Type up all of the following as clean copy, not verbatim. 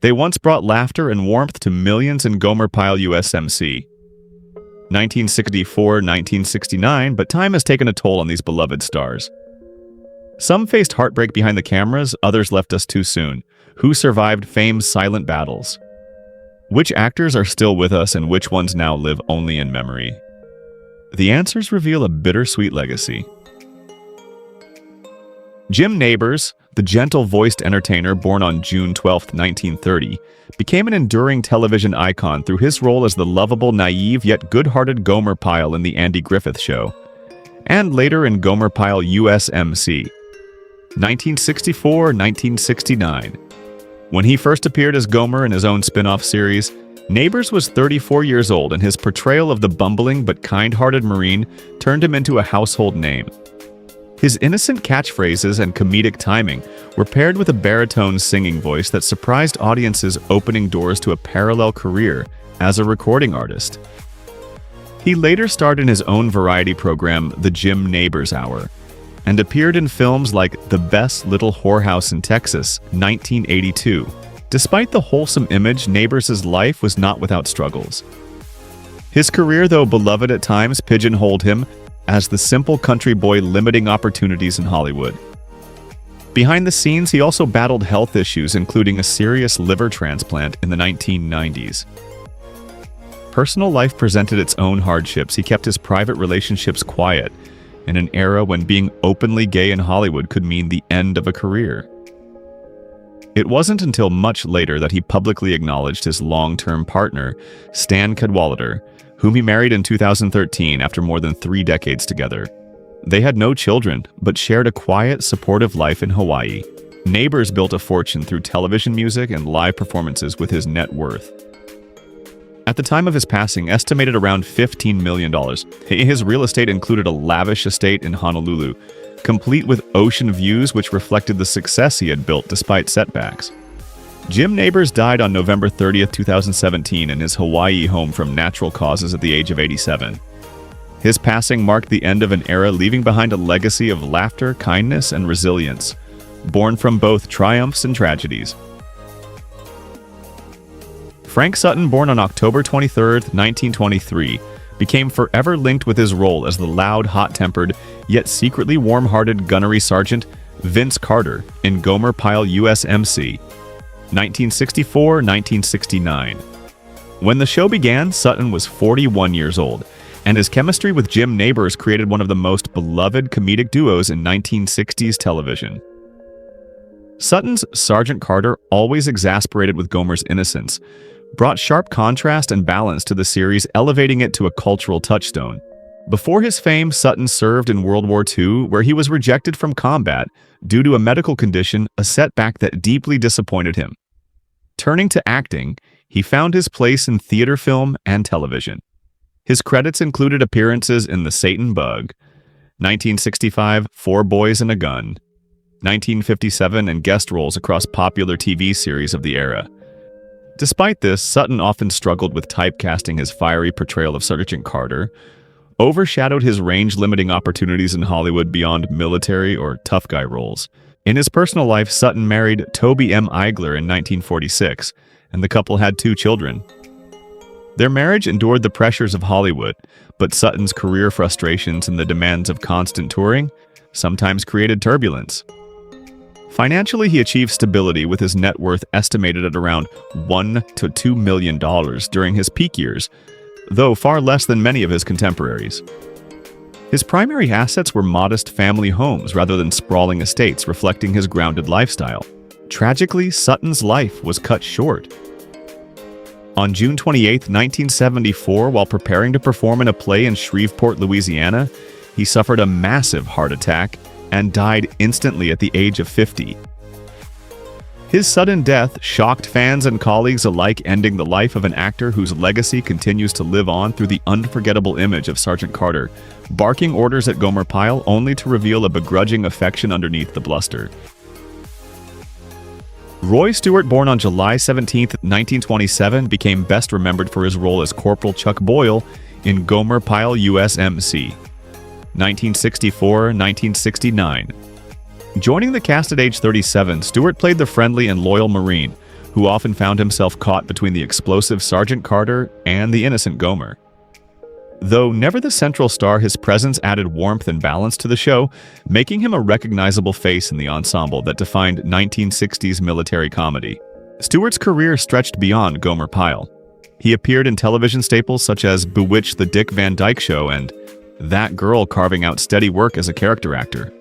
They once brought laughter and warmth to millions in Gomer Pyle USMC. 1964-1969, but time has taken a toll on these beloved stars. Some faced heartbreak behind the cameras, others left us too soon. Who survived fame's silent battles? Which actors are still with us and which ones now live only in memory? The answers reveal a bittersweet legacy. Jim Nabors, the gentle-voiced entertainer born on June 12, 1930, became an enduring television icon through his role as the lovable, naive, yet good-hearted Gomer Pyle in The Andy Griffith Show, and later in Gomer Pyle USMC. 1964-1969. When he first appeared as Gomer in his own spin-off series, Nabors was 34 years old, and his portrayal of the bumbling but kind-hearted Marine turned him into a household name. His innocent catchphrases and comedic timing were paired with a baritone singing voice that surprised audiences, opening doors to a parallel career as a recording artist. He later starred in his own variety program, The Jim Nabors Hour, and appeared in films like The Best Little Whorehouse in Texas, 1982. Despite the wholesome image, Nabors' life was not without struggles. His career, though beloved at times, pigeonholed him as the simple country boy limiting opportunities in Hollywood. Behind the scenes, he also battled health issues, including a serious liver transplant in the 1990s. Personal life presented its own hardships. He kept his private relationships quiet in an era when being openly gay in Hollywood could mean the end of a career. It wasn't until much later that he publicly acknowledged his long-term partner, Stan Cadwallader, whom he married in 2013 after more than 3 decades together. They had no children, but shared a quiet, supportive life in Hawaii. Nabors built a fortune through television music and live performances with his net worth. At the time of his passing, estimated around $15 million, his real estate included a lavish estate in Honolulu, complete with ocean views which reflected the success he had built despite setbacks. Jim Nabors died on November 30, 2017 in his Hawaii home from natural causes at the age of 87. His passing marked the end of an era, leaving behind a legacy of laughter, kindness, and resilience, born from both triumphs and tragedies. Frank Sutton, born on October 23, 1923, became forever linked with his role as the loud, hot-tempered, yet secretly warm-hearted gunnery sergeant Vince Carter in Gomer Pyle USMC, 1964-1969. When the show began, Sutton was 41 years old, and his chemistry with Jim Nabors created one of the most beloved comedic duos in 1960s television. Sutton's Sergeant Carter, always exasperated with Gomer's innocence, brought sharp contrast and balance to the series, elevating it to a cultural touchstone. Before his fame, Sutton served in World War II, where he was rejected from combat due to a medical condition, a setback that deeply disappointed him. Turning to acting, he found his place in theater, film, and television. His credits included appearances in The Satan Bug, 1965, 4 Boys and a Gun, 1957, and guest roles across popular TV series of the era. Despite this, Sutton often struggled with typecasting. His fiery portrayal of Sergeant Carter overshadowed his range-limiting opportunities in Hollywood beyond military or tough guy roles. In his personal life, Sutton married Toby M. Eigler in 1946, and the couple had 2 children. Their marriage endured the pressures of Hollywood, but Sutton's career frustrations and the demands of constant touring sometimes created turbulence. Financially, he achieved stability, with his net worth estimated at around $1 to $2 million during his peak years, though far less than many of his contemporaries. His primary assets were modest family homes rather than sprawling estates, reflecting his grounded lifestyle. Tragically, Sutton's life was cut short. On June 28, 1974, while preparing to perform in a play in Shreveport, Louisiana, he suffered a massive heart attack and died instantly at the age of 50. His sudden death shocked fans and colleagues alike, ending the life of an actor whose legacy continues to live on through the unforgettable image of Sergeant Carter, barking orders at Gomer Pyle only to reveal a begrudging affection underneath the bluster. Roy Stewart, born on July 17, 1927, became best remembered for his role as Corporal Chuck Boyle in Gomer Pyle USMC, 1964-1969. Joining the cast at age 37, Stewart played the friendly and loyal Marine, who often found himself caught between the explosive Sergeant Carter and the innocent Gomer. Though never the central star, his presence added warmth and balance to the show, making him a recognizable face in the ensemble that defined 1960s military comedy. Stewart's career stretched beyond Gomer Pyle. He appeared in television staples such as Bewitched: The Dick Van Dyke Show and That Girl, carving out steady work as a character actor.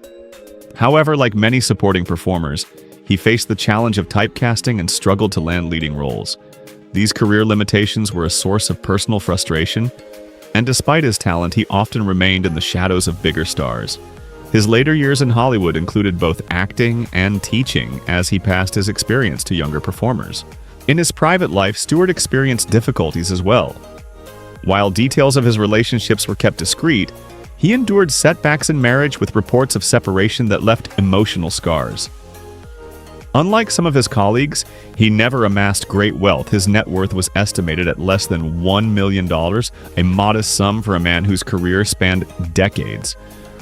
However, like many supporting performers, he faced the challenge of typecasting and struggled to land leading roles. These career limitations were a source of personal frustration, and despite his talent, he often remained in the shadows of bigger stars. His later years in Hollywood included both acting and teaching as he passed his experience to younger performers. In his private life, Stewart experienced difficulties as well. While details of his relationships were kept discreet, he endured setbacks in marriage with reports of separation that left emotional scars. Unlike some of his colleagues, he never amassed great wealth. His net worth was estimated at less than $1 million, a modest sum for a man whose career spanned decades.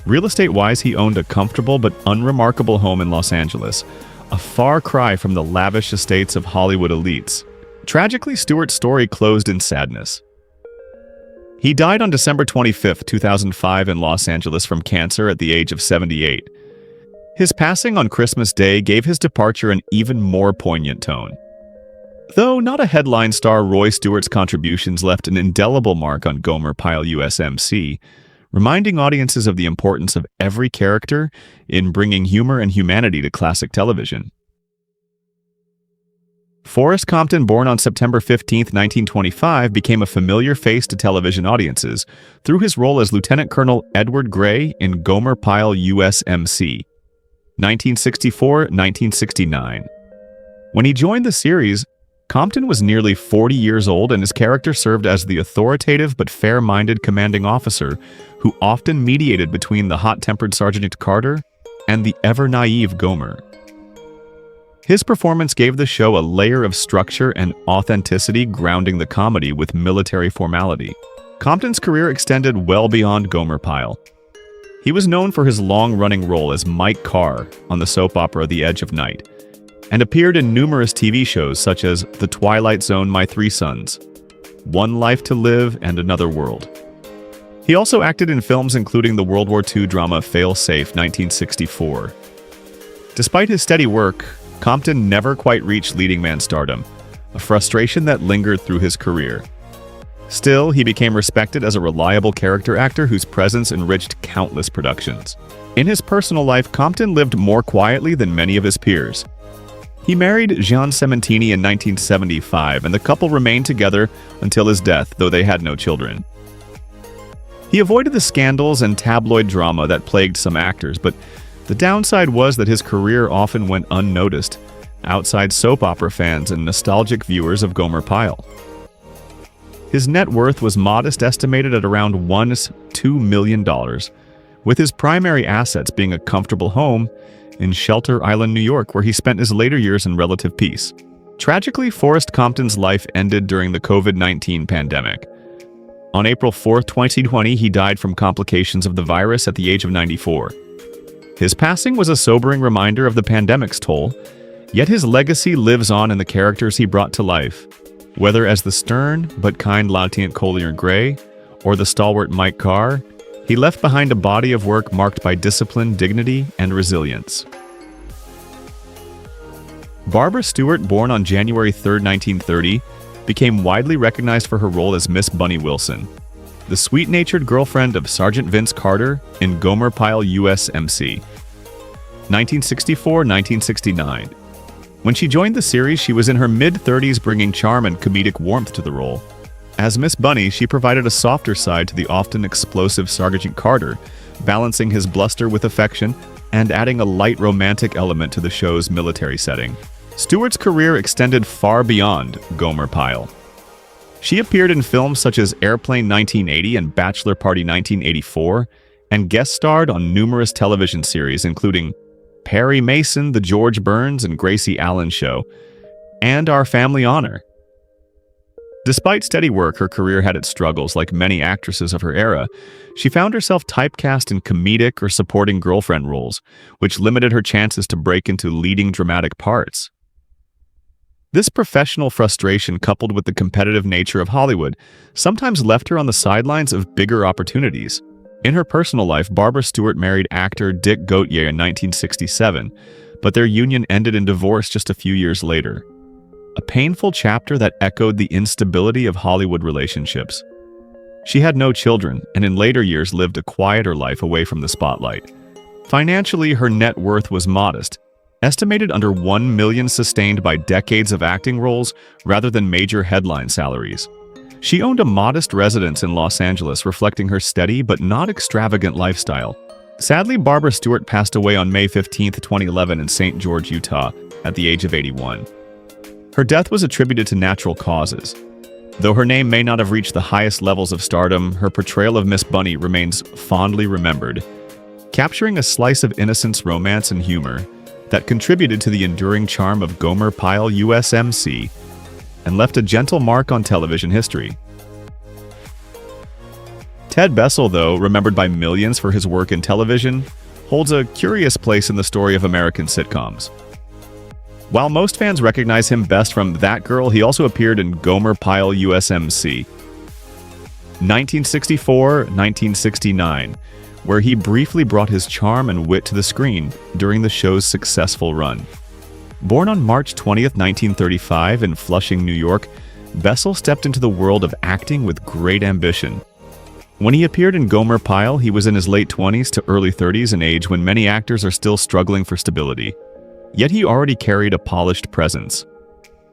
Real estate-wise, he owned a comfortable but unremarkable home in Los Angeles, a far cry from the lavish estates of Hollywood elites. Tragically, Stewart's story closed in sadness. He died on December 25, 2005 in Los Angeles from cancer at the age of 78. His passing on Christmas Day gave his departure an even more poignant tone. Though not a headline star, Roy Stewart's contributions left an indelible mark on Gomer Pyle USMC, reminding audiences of the importance of every character in bringing humor and humanity to classic television. Forrest Compton, born on September 15, 1925, became a familiar face to television audiences through his role as Lieutenant Colonel Edward Gray in Gomer Pyle USMC, 1964-1969. When he joined the series, Compton was nearly 40 years old, and his character served as the authoritative but fair-minded commanding officer who often mediated between the hot-tempered Sergeant Carter and the ever-naive Gomer. His performance gave the show a layer of structure and authenticity, grounding the comedy with military formality. Compton's career extended well beyond Gomer Pyle. He was known for his long-running role as Mike Carr on the soap opera The Edge of Night, and appeared in numerous TV shows such as The Twilight Zone: My Three Sons, One Life to Live, and Another World. He also acted in films including the World War II drama Fail Safe, 1964. Despite his steady work, Compton never quite reached leading man stardom, a frustration that lingered through his career. Still, he became respected as a reliable character actor whose presence enriched countless productions. In his personal life, Compton lived more quietly than many of his peers. He married Jean Sementini in 1975, and the couple remained together until his death, though they had no children. He avoided the scandals and tabloid drama that plagued some actors, but the downside was that his career often went unnoticed outside soap opera fans and nostalgic viewers of Gomer Pyle. His net worth was modest, estimated at around $2 million, with his primary assets being a comfortable home in Shelter Island, New York, where he spent his later years in relative peace. Tragically, Forrest Compton's life ended during the COVID-19 pandemic. On April 4, 2020, he died from complications of the virus at the age of 94. His passing was a sobering reminder of the pandemic's toll, yet his legacy lives on in the characters he brought to life, whether as the stern but kind Lieutenant Collier Gray or the stalwart Mike Carr. He left behind a body of work marked by discipline, dignity, and resilience. Barbara Stewart, born on January 3, 1930, became widely recognized for her role as Miss Bunny Wilson, the sweet-natured girlfriend of Sergeant Vince Carter in Gomer Pyle USMC, 1964-1969. When she joined the series, she was in her mid-30s, bringing charm and comedic warmth to the role. As Miss Bunny, she provided a softer side to the often explosive Sergeant Carter, balancing his bluster with affection and adding a light romantic element to the show's military setting. Stewart's career extended far beyond Gomer Pyle. She appeared in films such as Airplane 1980 and Bachelor Party 1984, and guest starred on numerous television series including Perry Mason, The George Burns and Gracie Allen Show, and Our Family Honor. Despite steady work, her career had its struggles. Like many actresses of her era, she found herself typecast in comedic or supporting girlfriend roles, which limited her chances to break into leading dramatic parts. This professional frustration, coupled with the competitive nature of Hollywood, sometimes left her on the sidelines of bigger opportunities. In her personal life, Barbara Stewart married actor Dick Gautier in 1967, but their union ended in divorce just a few years later. A painful chapter that echoed the instability of Hollywood relationships. She had no children, and in later years lived a quieter life away from the spotlight. Financially, her net worth was modest, estimated under $1 million, sustained by decades of acting roles rather than major headline salaries. She owned a modest residence in Los Angeles, reflecting her steady but not extravagant lifestyle. Sadly, Barbara Stewart passed away on May 15, 2011 in St. George, Utah, at the age of 81. Her death was attributed to natural causes. Though her name may not have reached the highest levels of stardom, her portrayal of Miss Bunny remains fondly remembered, capturing a slice of innocence, romance, and humor that contributed to the enduring charm of Gomer Pyle USMC and left a gentle mark on television history. Ted Bessel, though remembered by millions for his work in television, holds a curious place in the story of American sitcoms. While most fans recognize him best from That Girl, he also appeared in Gomer Pyle USMC 1964-1969, where he briefly brought his charm and wit to the screen during the show's successful run. Born on March 20, 1935 in Flushing, New York, Bessel stepped into the world of acting with great ambition. When he appeared in Gomer Pyle, he was in his late 20s to early 30s, an age when many actors are still struggling for stability. Yet he already carried a polished presence.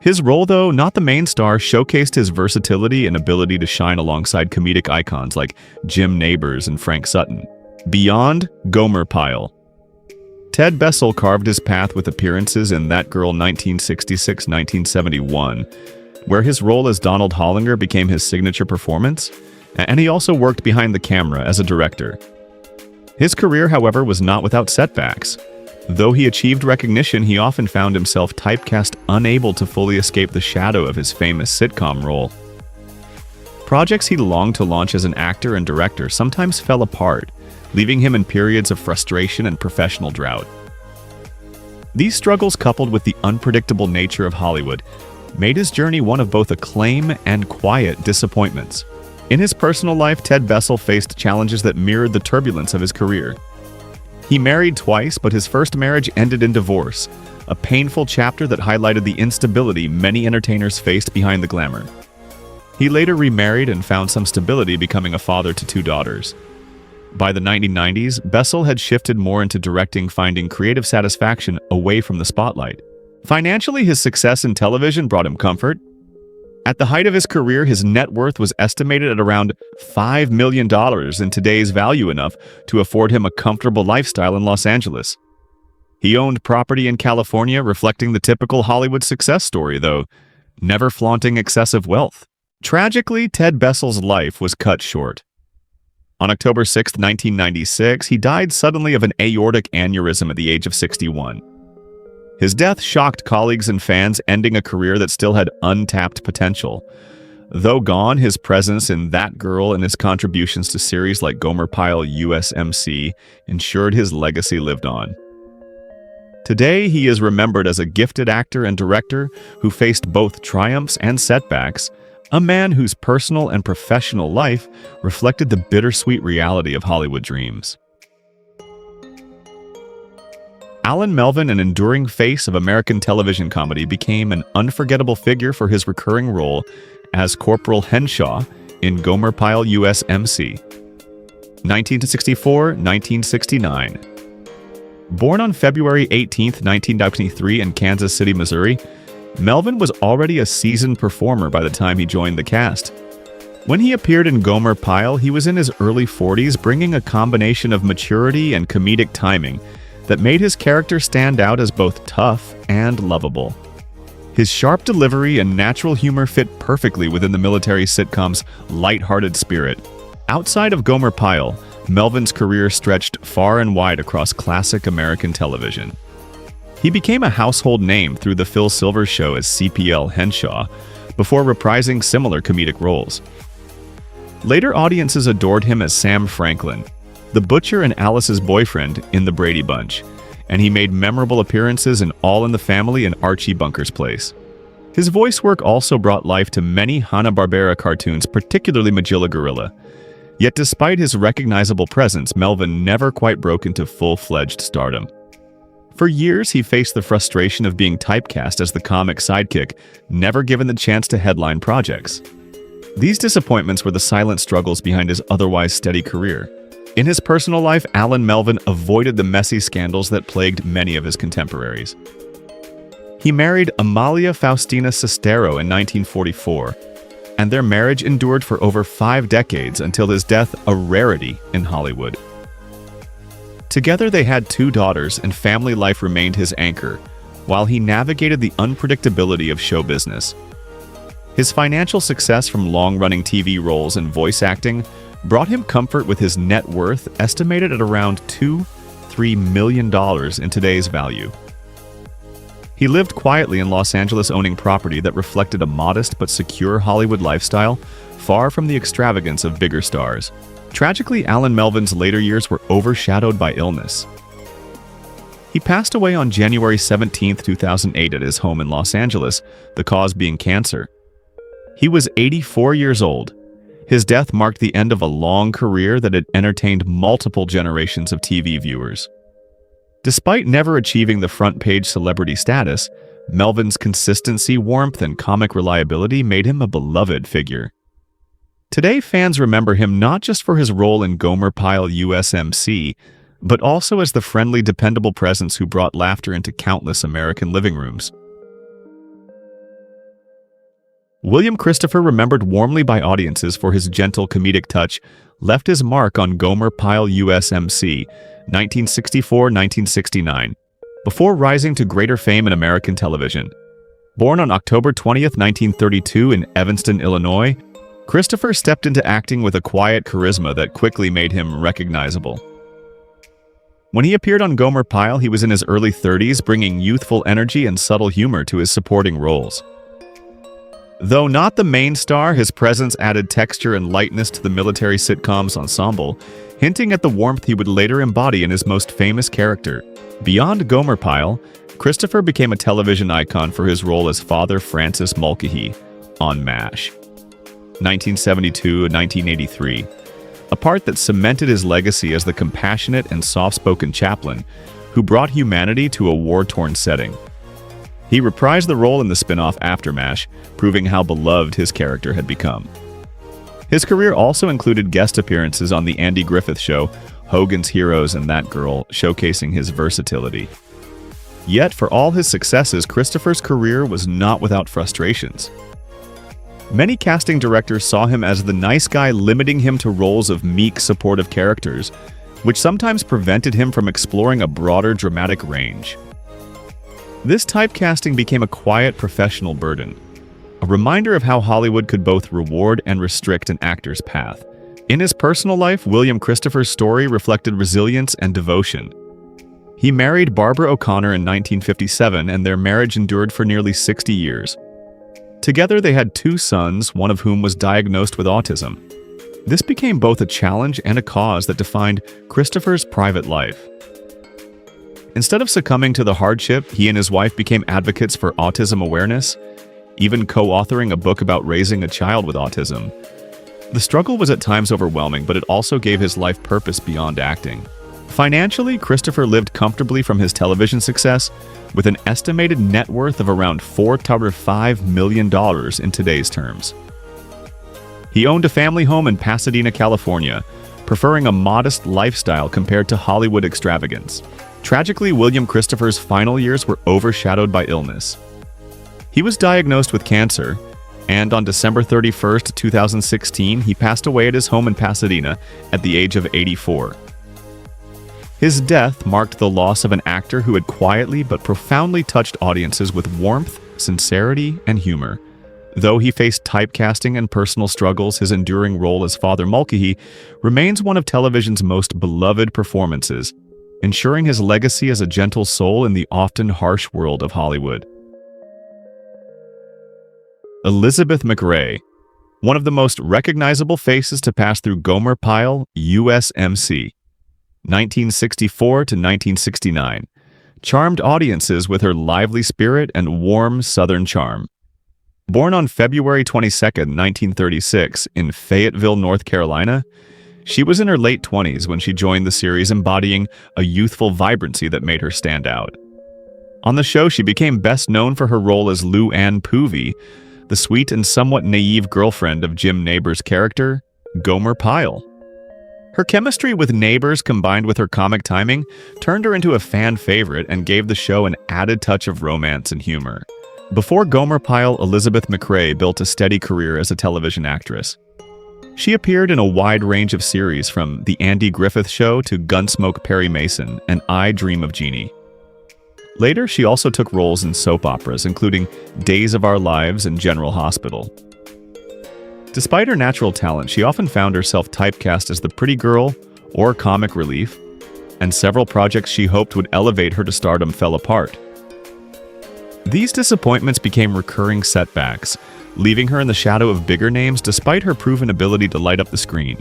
His role, though not the main star, showcased his versatility and ability to shine alongside comedic icons like Jim Nabors and Frank Sutton. Beyond Gomer Pyle, Ted Bessel carved his path with appearances in That Girl 1966-1971, where his role as Donald Hollinger became his signature performance, and he also worked behind the camera as a director. His career, however, was not without setbacks. Though he achieved recognition, he often found himself typecast, unable to fully escape the shadow of his famous sitcom role. Projects he longed to launch as an actor and director sometimes fell apart, leaving him in periods of frustration and professional drought. These struggles, coupled with the unpredictable nature of Hollywood, made his journey one of both acclaim and quiet disappointments. In his personal life, Ted Bessel faced challenges that mirrored the turbulence of his career. He married twice, but his first marriage ended in divorce, a painful chapter that highlighted the instability many entertainers faced behind the glamour. He later remarried and found some stability, becoming a father to 2 daughters. By the 1990s, Bessel had shifted more into directing, finding creative satisfaction away from the spotlight. Financially, his success in television brought him comfort. At the height of his career, his net worth was estimated at around $5 million, in today's value enough to afford him a comfortable lifestyle in Los Angeles. He owned property in California, reflecting the typical Hollywood success story, though never flaunting excessive wealth. Tragically, Ted Bessel's life was cut short. On October 6, 1996, he died suddenly of an aortic aneurysm at the age of 61. His death shocked colleagues and fans, ending a career that still had untapped potential. Though gone, his presence in That Girl and his contributions to series like Gomer Pyle USMC ensured his legacy lived on. Today, he is remembered as a gifted actor and director who faced both triumphs and setbacks, a man whose personal and professional life reflected the bittersweet reality of Hollywood dreams. Alan Melvin, an enduring face of American television comedy, became an unforgettable figure for his recurring role as Corporal Henshaw in Gomer Pyle USMC 1964-1969. Born on February 18, 1993 in Kansas City, Missouri, Melvin was already a seasoned performer by the time he joined the cast. When he appeared in Gomer Pyle, he was in his early 40s, bringing a combination of maturity and comedic timing that made his character stand out as both tough and lovable. His sharp delivery and natural humor fit perfectly within the military sitcom's light-hearted spirit. Outside of Gomer Pyle, Melvin's career stretched far and wide across classic American television. He became a household name through The Phil Silvers Show as CPL Henshaw, before reprising similar comedic roles. Later, audiences adored him as Sam Franklin, the butcher and Alice's boyfriend in The Brady Bunch, and he made memorable appearances in All in the Family and Archie Bunker's Place. His voice work also brought life to many Hanna-Barbera cartoons, particularly Magilla Gorilla. Yet despite his recognizable presence, Melvin never quite broke into full-fledged stardom. For years, he faced the frustration of being typecast as the comic sidekick, never given the chance to headline projects. These disappointments were the silent struggles behind his otherwise steady career. In his personal life, Alan Melvin avoided the messy scandals that plagued many of his contemporaries. He married Amalia Faustina Sestero in 1944, and their marriage endured for over 5 decades until his death, a rarity in Hollywood. Together they had 2 daughters, and family life remained his anchor, while he navigated the unpredictability of show business. His financial success from long-running TV roles and voice acting brought him comfort, with his net worth estimated at around $2-3 million in today's value. He lived quietly in Los Angeles, owning property that reflected a modest but secure Hollywood lifestyle, far from the extravagance of bigger stars. Tragically, Alan Melvin's later years were overshadowed by illness. He passed away on January 17, 2008 at his home in Los Angeles, the cause being cancer. He was 84 years old. His death marked the end of a long career that had entertained multiple generations of TV viewers. Despite never achieving the front-page celebrity status, Melvin's consistency, warmth, and comic reliability made him a beloved figure. Today, fans remember him not just for his role in Gomer Pyle USMC, but also as the friendly, dependable presence who brought laughter into countless American living rooms. William Christopher, remembered warmly by audiences for his gentle comedic touch, left his mark on Gomer Pyle USMC, 1964-1969, before rising to greater fame in American television. Born on October 20, 1932 in Evanston, Illinois, Christopher stepped into acting with a quiet charisma that quickly made him recognizable. When he appeared on Gomer Pyle, he was in his early 30s, bringing youthful energy and subtle humor to his supporting roles. Though not the main star, his presence added texture and lightness to the military sitcom's ensemble, hinting at the warmth he would later embody in his most famous character. Beyond Gomer Pyle, Christopher became a television icon for his role as Father Francis Mulcahy on MASH, 1972 and 1983, a part that cemented his legacy as the compassionate and soft-spoken chaplain who brought humanity to a war-torn setting. He reprised the role in the spin-off After MASH, proving how beloved his character had become. His career also included guest appearances on The Andy Griffith Show, Hogan's Heroes, and That Girl, showcasing his versatility. Yet, for all his successes, Christopher's career was not without frustrations. Many casting directors saw him as the nice guy, limiting him to roles of meek, supportive characters, which sometimes prevented him from exploring a broader dramatic range. This typecasting became a quiet professional burden, a reminder of how Hollywood could both reward and restrict an actor's path. In his personal life, William Christopher's story reflected resilience and devotion. He married Barbara O'Connor in 1957, and their marriage endured for nearly 60 years. Together, they had 2 sons, one of whom was diagnosed with autism. This became both a challenge and a cause that defined Christopher's private life. Instead of succumbing to the hardship, he and his wife became advocates for autism awareness, even co-authoring a book about raising a child with autism. The struggle was at times overwhelming, but it also gave his life purpose beyond acting. Financially, Christopher lived comfortably from his television success, with an estimated net worth of around $4-5 million in today's terms. He owned a family home in Pasadena, California, preferring a modest lifestyle compared to Hollywood extravagance. Tragically, William Christopher's final years were overshadowed by illness. He was diagnosed with cancer, and on December 31, 2016, he passed away at his home in Pasadena at the age of 84. His death marked the loss of an actor who had quietly but profoundly touched audiences with warmth, sincerity, and humor. Though he faced typecasting and personal struggles, his enduring role as Father Mulcahy remains one of television's most beloved performances, ensuring his legacy as a gentle soul in the often harsh world of Hollywood. Elizabeth McRae, one of the most recognizable faces to pass through Gomer Pyle USMC, 1964 to 1969, charmed audiences with her lively spirit and warm Southern charm. Born on February 22, 1936, in Fayetteville, North Carolina, she was in her late 20s when she joined the series, embodying a youthful vibrancy that made her stand out. On the show, she became best known for her role as Lou Ann Poovey, the sweet and somewhat naive girlfriend of Jim Nabors' character, Gomer Pyle. Her chemistry with Nabors combined with her comic timing turned her into a fan favorite and gave the show an added touch of romance and humor. Before Gomer Pyle, Elizabeth McRae built a steady career as a television actress. She appeared in a wide range of series from The Andy Griffith Show to Gunsmoke Perry Mason and I Dream of Jeannie. Later, she also took roles in soap operas, including Days of Our Lives and General Hospital. Despite her natural talent, she often found herself typecast as the pretty girl or comic relief, and several projects she hoped would elevate her to stardom fell apart. These disappointments became recurring setbacks, leaving her in the shadow of bigger names despite her proven ability to light up the screen.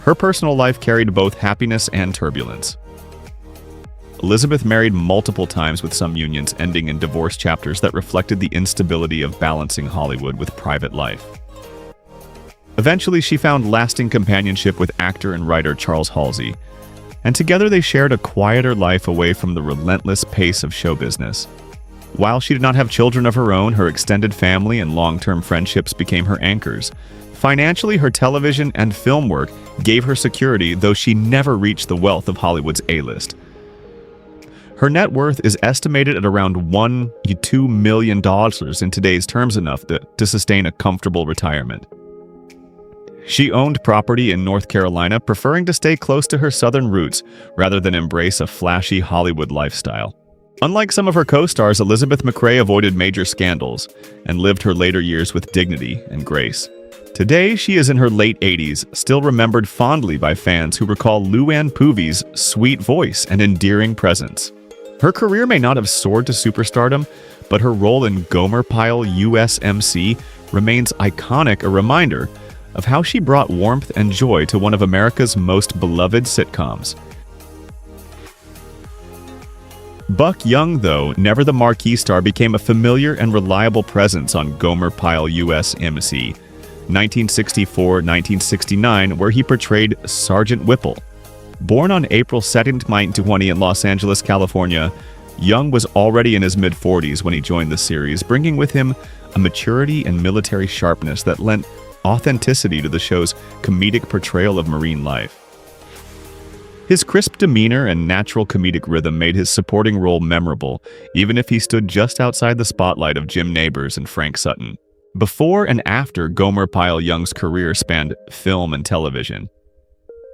Her personal life carried both happiness and turbulence. Elizabeth married multiple times, with some unions ending in divorce chapters that reflected the instability of balancing Hollywood with private life. Eventually, she found lasting companionship with actor and writer Charles Halsey, and together they shared a quieter life away from the relentless pace of show business. While she did not have children of her own, her extended family and long-term friendships became her anchors. Financially, her television and film work gave her security, though she never reached the wealth of Hollywood's A-list. Her net worth is estimated at around $1 million in today's terms, enough to sustain a comfortable retirement. She owned property in North Carolina, preferring to stay close to her southern roots rather than embrace a flashy Hollywood lifestyle. Unlike some of her co-stars, Elizabeth McRae avoided major scandals and lived her later years with dignity and grace. Today, she is in her late 80s, still remembered fondly by fans who recall Lou Ann Poovey's sweet voice and endearing presence. Her career may not have soared to superstardom, but her role in Gomer Pyle USMC remains iconic, a reminder of how she brought warmth and joy to one of America's most beloved sitcoms. Buck Young, though never the marquee star, became a familiar and reliable presence on Gomer Pyle USMC 1964-1969, where he portrayed Sergeant Whipple. Born on April 2, 1920 in Los Angeles, California, Young was already in his mid-40s when he joined the series, bringing with him a maturity and military sharpness that lent authenticity to the show's comedic portrayal of Marine life. His crisp demeanor and natural comedic rhythm made his supporting role memorable, even if he stood just outside the spotlight of Jim Nabors and Frank Sutton. Before and after Gomer Pyle Young's career spanned film and television.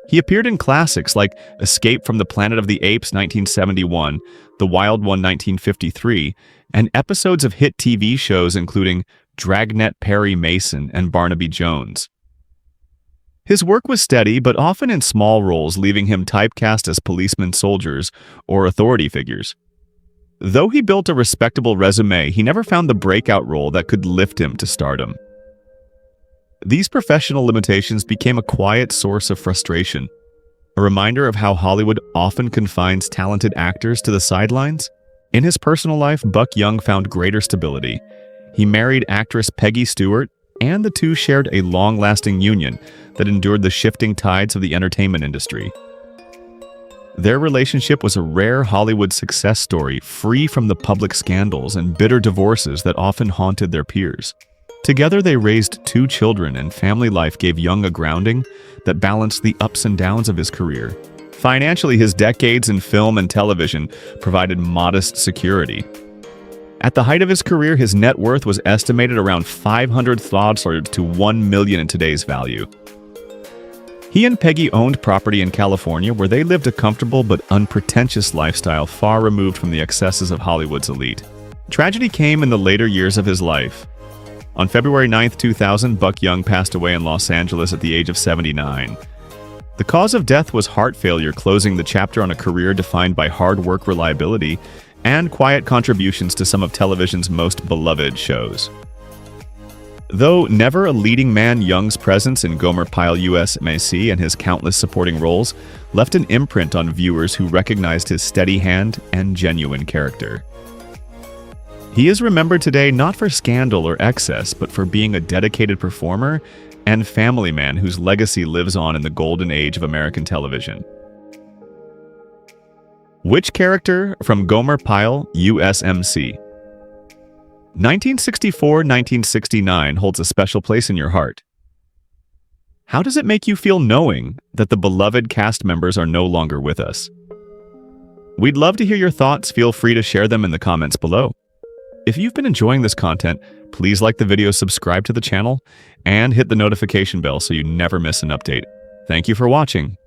He appeared in classics like Escape from the Planet of the Apes 1971, The Wild One 1953, and episodes of hit TV shows including Dragnet Perry Mason and Barnaby Jones. His work was steady, but often in small roles, leaving him typecast as policemen, soldiers, or authority figures. Though he built a respectable resume, he never found the breakout role that could lift him to stardom. These professional limitations became a quiet source of frustration, a reminder of how Hollywood often confines talented actors to the sidelines. In his personal life, Buck Young found greater stability. He married actress Peggy Stewart, and the two shared a long-lasting union that endured the shifting tides of the entertainment industry. Their relationship was a rare Hollywood success story, free from the public scandals and bitter divorces that often haunted their peers. Together, they raised 2 children, and family life gave Young a grounding that balanced the ups and downs of his career. Financially, his decades in film and television provided modest security. At the height of his career, his net worth was estimated around $500,000 to $1 million in today's value. He and Peggy owned property in California, where they lived a comfortable but unpretentious lifestyle far removed from the excesses of Hollywood's elite. Tragedy came in the later years of his life. On February 9, 2000, Buck Young passed away in Los Angeles at the age of 79. The cause of death was heart failure, closing the chapter on a career defined by hard work, reliability, and quiet contributions to some of television's most beloved shows. Though never a leading man, Young's presence in Gomer Pyle USMC and his countless supporting roles left an imprint on viewers who recognized his steady hand and genuine character. He is remembered today not for scandal or excess, but for being a dedicated performer and family man whose legacy lives on in the golden age of American television. Which character from Gomer Pyle, USMC? 1964-1969 holds a special place in your heart. How does it make you feel knowing that the beloved cast members are no longer with us? We'd love to hear your thoughts. Feel free to share them in the comments below. If you've been enjoying this content, please like the video, subscribe to the channel, and hit the notification bell so you never miss an update. Thank you for watching.